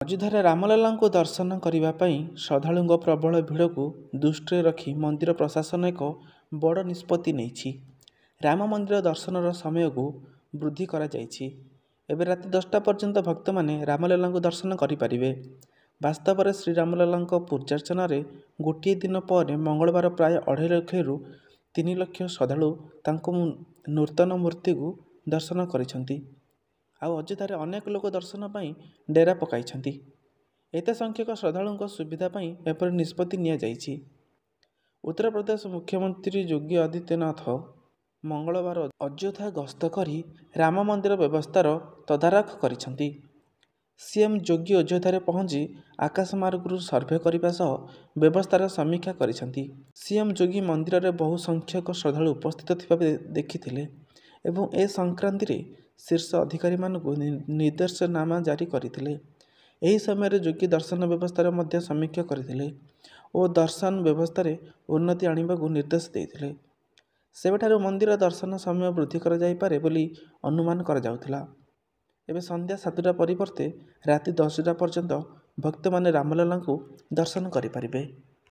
ଅଯୋଧ୍ୟାରେ ରାମଲଲାଙ୍କୁ ଦର୍ଶନ କରିବା ପାଇଁ ଶ୍ରଦ୍ଧାଳୁଙ୍କ ପ୍ରବଳ ଭିଡ଼କୁ ଦୃଷ୍ଟିରେ ରଖି ମନ୍ଦିର ପ୍ରଶାସନ ଏକ ବଡ଼ ନିଷ୍ପତ୍ତି ନେଇଛି। ରାମ ମନ୍ଦିର ଦର୍ଶନର ସମୟକୁ ବୃଦ୍ଧି କରାଯାଇଛି। ଏବେ ରାତି 10ଟା ପର୍ଯ୍ୟନ୍ତ ଭକ୍ତମାନେ ରାମଲଲାଙ୍କୁ ଦର୍ଶନ କରିପାରିବେ। ବାସ୍ତବରେ ଶ୍ରୀରାମଲଲାଙ୍କ ପୂଜାର୍ଚ୍ଚନାରେ ଗୋଟିଏ ଦିନ ପରେ ମଙ୍ଗଳବାର ପ୍ରାୟ 2.5 ଲକ୍ଷରୁ 3 ଲକ୍ଷ ଶ୍ରଦ୍ଧାଳୁ ତାଙ୍କ ନୂତନ ମୂର୍ତ୍ତିକୁ ଦର୍ଶନ କରିଛନ୍ତି। ଆଉ ଅଯୋଧ୍ୟାରେ ଅନେକ ଲୋକ ଦର୍ଶନ ପାଇଁ ଡେରା ପକାଇଛନ୍ତି। ଏତେ ସଂଖ୍ୟକ ଶ୍ରଦ୍ଧାଳୁଙ୍କ ସୁବିଧା ପାଇଁ ଏପରି ନିଷ୍ପତ୍ତି ନିଆଯାଇଛି। ଉତ୍ତରପ୍ରଦେଶ ମୁଖ୍ୟମନ୍ତ୍ରୀ ଯୋଗୀ ଆଦିତ୍ୟନାଥ ମଙ୍ଗଳବାର ଅଯୋଧ୍ୟା ଗସ୍ତ କରି ରାମ ମନ୍ଦିର ବ୍ୟବସ୍ଥାର ତଦାରଖ କରିଛନ୍ତି। ସିଏମ୍ ଯୋଗୀ ଅଯୋଧ୍ୟାରେ ପହଞ୍ଚି ଆକାଶମାର୍ଗରୁ ସର୍ଭେ କରିବା ସହ ବ୍ୟବସ୍ଥାର ସମୀକ୍ଷା କରିଛନ୍ତି। ସିଏମ୍ ଯୋଗୀ ମନ୍ଦିରରେ ବହୁ ସଂଖ୍ୟକ ଶ୍ରଦ୍ଧାଳୁ ଉପସ୍ଥିତ ଥିବା ଦେଖିଥିଲେ ଏବଂ ଏ ସଂକ୍ରାନ୍ତରେ ଶୀର୍ଷ ଅଧିକାରୀମାନଙ୍କୁ ନିର୍ଦ୍ଦେଶନାମା ଜାରି କରିଥିଲେ। ଏହି ସମୟରେ ଯୋଗୀ ଦର୍ଶନ ବ୍ୟବସ୍ଥାର ମଧ୍ୟ ସମୀକ୍ଷା କରିଥିଲେ ଓ ଦର୍ଶନ ବ୍ୟବସ୍ଥାରେ ଉନ୍ନତି ଆଣିବାକୁ ନିର୍ଦ୍ଦେଶ ଦେଇଥିଲେ। ସେବେଠାରୁ ମନ୍ଦିର ଦର୍ଶନ ସମୟ ବୃଦ୍ଧି କରାଯାଇପାରେ ବୋଲି ଅନୁମାନ କରାଯାଉଥିଲା। ଏବେ ସନ୍ଧ୍ୟା 7ଟା ପରିବର୍ତ୍ତେ ରାତି 10ଟା ପର୍ଯ୍ୟନ୍ତ ଭକ୍ତମାନେ ରାମଲଲାଙ୍କୁ ଦର୍ଶନ କରିପାରିବେ।